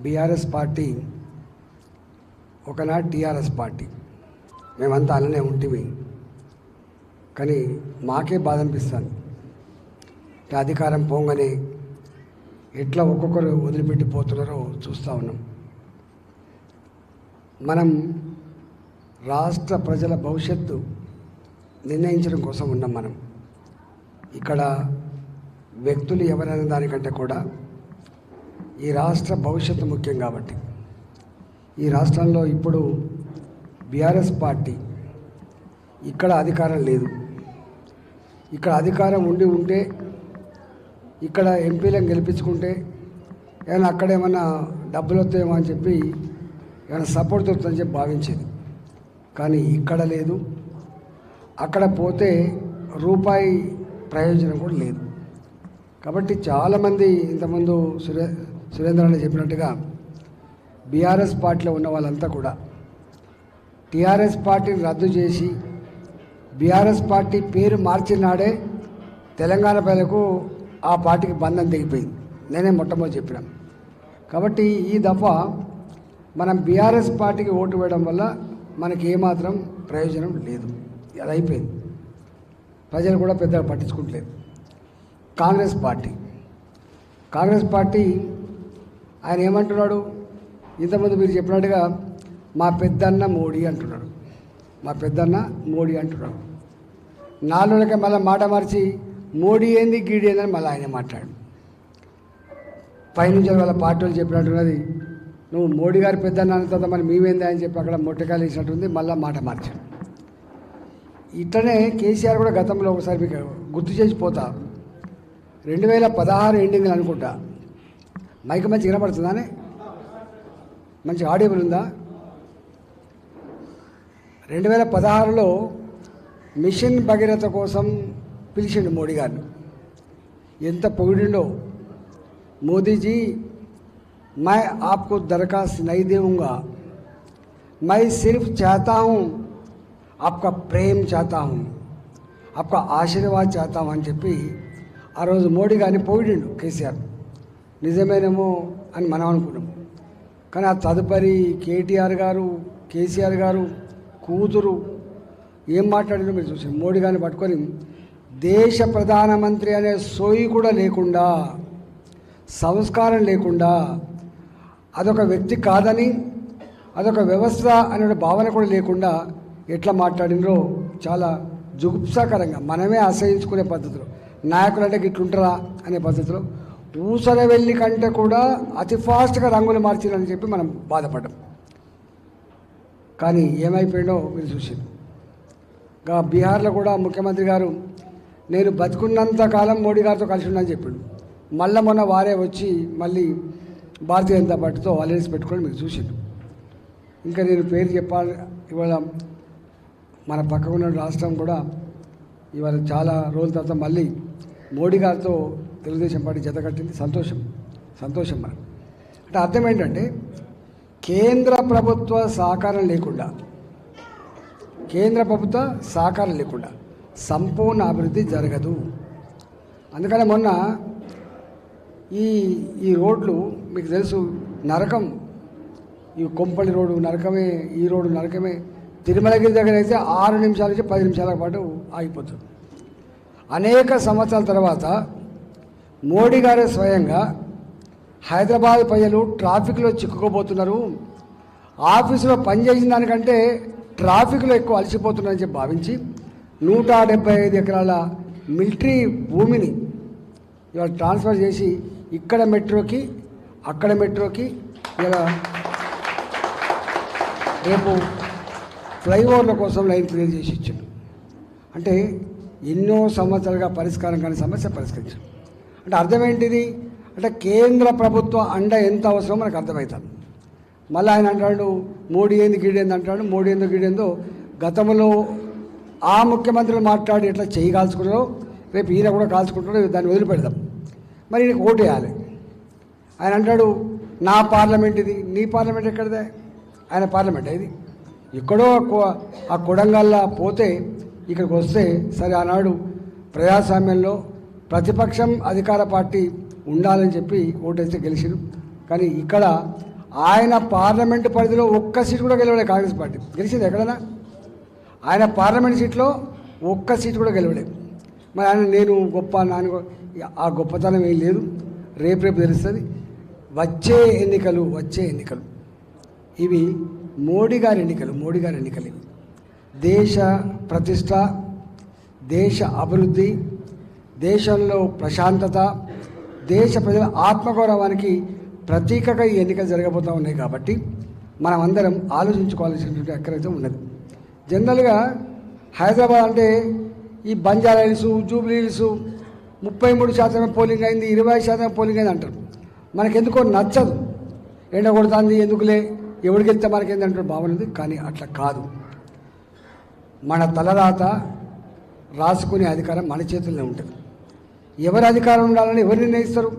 BRS party ఒకనాడు TRS party మేమంతా అలానే ఉంటివి. కానీ మాకే బాధ అనిపిస్తుంది. అధికారం పోగానే ఎట్లా ఒక్కొక్కరు వదిలిపెట్టిపోతున్నారో చూస్తూ ఉన్నాం. మనం రాష్ట్ర ప్రజల భవిష్యత్తు నిర్ణయించడం కోసం ఉన్నాం. మనం ఇక్కడ వ్యక్తులు ఎవరైనా దానికంటే కూడా ఈ రాష్ట్ర భవిష్యత్తు ముఖ్యం. కాబట్టి ఈ రాష్ట్రంలో ఇప్పుడు బీఆర్ఎస్ పార్టీ ఇక్కడ అధికారం లేదు. ఇక్కడ అధికారం ఉంటే ఇక్కడ ఎంపీలను గెలిపించుకుంటే ఏమైనా అక్కడ ఏమైనా డబ్బులు వస్తాయేమో అని చెప్పి ఏమైనా సపోర్ట్ దొరుకుతుందని చెప్పి భావించేది. కానీ ఇక్కడ లేదు. అక్కడ పోతే రూపాయి ప్రయోజనం కూడా లేదు. కాబట్టి చాలామంది ఇంతకుముందు సురేంద్ర అని చెప్పినట్టుగా బీఆర్ఎస్ పార్టీలో ఉన్న వాళ్ళంతా కూడా టీఆర్ఎస్ పార్టీని రద్దు చేసి బీఆర్ఎస్ పార్టీ పేరు మార్చినాడే తెలంగాణ ప్రజలకు ఆ పార్టీకి బంధం తెగిపోయింది. నేనే మొట్టమొదటి చెప్పిన. కాబట్టి ఈ దఫా మనం బీఆర్ఎస్ పార్టీకి ఓటు వేయడం వల్ల మనకి ఏమాత్రం ప్రయోజనం లేదు. అది అయిపోయింది. ప్రజలు కూడా పెద్దగా పట్టించుకుంటలేదు. కాంగ్రెస్ పార్టీ ఆయన ఏమంటున్నాడు? ఇంతకుముందు మీరు చెప్పినట్టుగా మా పెద్దన్న మోడీ అంటున్నాడు. నాలుగులకే మళ్ళీ మాట మార్చి మోడీ ఏంది గీడి ఏందని మళ్ళీ ఆయన మాట్లాడు. పైనుంచి వాళ్ళ పార్టీ వాళ్ళు చెప్పినట్టున్నది, నువ్వు మోడీ గారి పెద్దన్న అన్న తర్వాత మరి మేమేంది అని చెప్పి అక్కడ మొట్టకాయలు వేసినట్టుంది. మళ్ళీ మాట మార్చాడు. ఇట్లనే కేసీఆర్ కూడా గతంలో ఒకసారి మీకు గుర్తు చేసిపోతా, 2016 ఎండింగ్లు అనుకుంటా, మైక్ మంచి వినపడుతుందానే, మంచి ఆడియబుల్ ఉందా? 2016లో మిషన్ భగీరథ కోసం పిలిచిండు మోడీ గారిని. ఎంత పొగిడిండో, మోదీజీ मैं आपको दरखास्त नहीं दूंगा, मैं सिर्फ चाहता हूँ आपका प्रेम चाहता हूँ, आपका ఆశీర్వాద चाहता हूँ అని చెప్పి ఆ రోజు మోడీ గారిని పొగిడిండు కేసీఆర్. నిజమేనేమో అని మనం అనుకున్నాం. కానీ ఆ తదుపరి కేటీఆర్ గారు, కేసీఆర్ గారు కూతురు ఏం మాట్లాడిందో మీరు చూసి, మోడీ గారిని పట్టుకొని దేశ ప్రధానమంత్రి అనే సోయి కూడా లేకుండా, సంస్కారం లేకుండా, అదొక వ్యక్తి కాదని, అదొక వ్యవస్థ అనే భావన కూడా లేకుండా ఎట్లా మాట్లాడినరో చాలా జుగుప్సాకరంగా, మనమే అసహించుకునే పద్ధతిలో, నాయకులు అంటే ఇట్లుంటారా అనే పద్ధతిలో ఊసర వెళ్ళి కంటే కూడా అతి ఫాస్ట్గా రంగులు మార్చారని చెప్పి మనం బాధపడ్డాం. కానీ ఏమైపోయిందో మీరు చూసారు. బీహార్లో కూడా ముఖ్యమంత్రి గారు నేను బతుకున్నంత కాలం మోడీ గారితో కలిసి ఉన్నానని చెప్పాడు. మళ్ళీ మొన్న వారే వచ్చి మళ్ళీ భారతీయ జనతా పార్టీతో అలయన్స్ పెట్టుకొని మీరు చూసారు. ఇంకా నేను పేరు చెప్పాలి, ఇవాళ మన పక్కకున్న రాష్ట్రం కూడా ఇవాళ చాలా రోజుల తర్వాత మళ్ళీ మోడీ గారితో తెలుగుదేశం పార్టీ జత కట్టింది. సంతోషం మనకు. అంటే అర్థం ఏంటంటే కేంద్ర ప్రభుత్వ సహకారం లేకుండా సంపూర్ణ అభివృద్ధి జరగదు. అందుకనే మొన్న ఈ రోడ్లు మీకు తెలుసు, నరకం. ఈ కొంపల్లి రోడ్డు నరకమే, ఈ రోడ్డు నరకమే. తిరుమలగిరి దగ్గర అయితే 6 నిమిషాల నుంచి 10 నిమిషాల పాటు ఆగిపోతుంది. అనేక సంవత్సరాల తర్వాత మోడీ గారే స్వయంగా హైదరాబాద్ ప్రజలు ట్రాఫిక్లో చిక్కుకోబోతున్నారు, ఆఫీసులో పనిచేసిన దానికంటే ట్రాఫిక్లో ఎక్కువ అలసిపోతున్నారని చెప్పి భావించి 175 ఎకరాల మిలిటరీ భూమిని ఇవాళ ట్రాన్స్ఫర్ చేసి ఇక్కడ మెట్రోకి, అక్కడ మెట్రోకి, ఇలా రేపు ఫ్లైఓవర్ల కోసం లైన్ క్లియర్ చేసి ఇచ్చాడు. అంటే ఎన్నో సంవత్సరాలుగా పరిష్కారం కాని సమస్య పరిష్కరించాడు. అంటే అర్థం ఏంటిది? అంటే కేంద్ర ప్రభుత్వ అండ ఎంత అవసరమో మనకు అర్థమవుతుంది. మళ్ళీ ఆయన అంటాడు మోడీ ఏంది గీడేంది అంటాడు. మోడీ ఏందో గీడేందో గతంలో ఆ ముఖ్యమంత్రులు మాట్లాడి ఎట్లా చేయి కాల్చుకున్నారో రేపు ఈయన కూడా కాల్చుకుంటాడో దాన్ని వదిలిపెడదాం. మరి ఈయనకు ఓటు వేయాలి. ఆయన అంటాడు నా పార్లమెంట్ ఇది, నీ పార్లమెంట్ ఎక్కడిదే? ఆయన పార్లమెంట్ ఇది ఎక్కడో ఆ కొడంగల్లా పోతే ఇక్కడికి వస్తే సరే. ఆనాడు ప్రజాస్వామ్యంలో ప్రతిపక్షం అధికార పార్టీ ఉండాలని చెప్పి ఓటేస్తే గెలిచిరు. కానీ ఇక్కడ ఆయన పార్లమెంటు పరిధిలో ఒక్క సీటు కూడా గెలవలే కాంగ్రెస్ పార్టీ. గెలిచింది ఎక్కడైనా? ఆయన పార్లమెంట్ సీట్లో ఒక్క సీటు కూడా గెలవలేదు. మరి ఆయన నేను గొప్ప నాన్న ఆ గొప్పతనం ఏం లేదు. రేపు తెలుస్తుంది. వచ్చే ఎన్నికలు ఇవి మోడీ గారి ఎన్నికలు ఇవి. దేశ ప్రతిష్ట, దేశ అభివృద్ధి, దేశంలో ప్రశాంతత, దేశ ప్రజల ఆత్మగౌరవానికి ప్రతీకగా ఈ ఎన్నికలు జరగబోతూ ఉన్నాయి. కాబట్టి మనం అందరం ఆలోచించుకోవాల్సినటువంటి అక్కరైతే ఉన్నది. జనరల్గా హైదరాబాద్ అంటే ఈ Banjara hills, Jubilee hills 33% polling అయింది, 20% పోలింగ్ అయింది అంటారు. మనకెందుకో నచ్చదు. ఎండ కొడుతుంది ఎందుకులే, ఎవరికి వెళ్తే మనకేంది అంటారు, బాగుంది. కానీ అట్లా కాదు. మన తలరాత రాసుకునే అధికారం మన చేతుల్లో ఉంటుంది. ఎవరి అధికారం ఉండాలని ఎవరు నిర్ణయిస్తారు?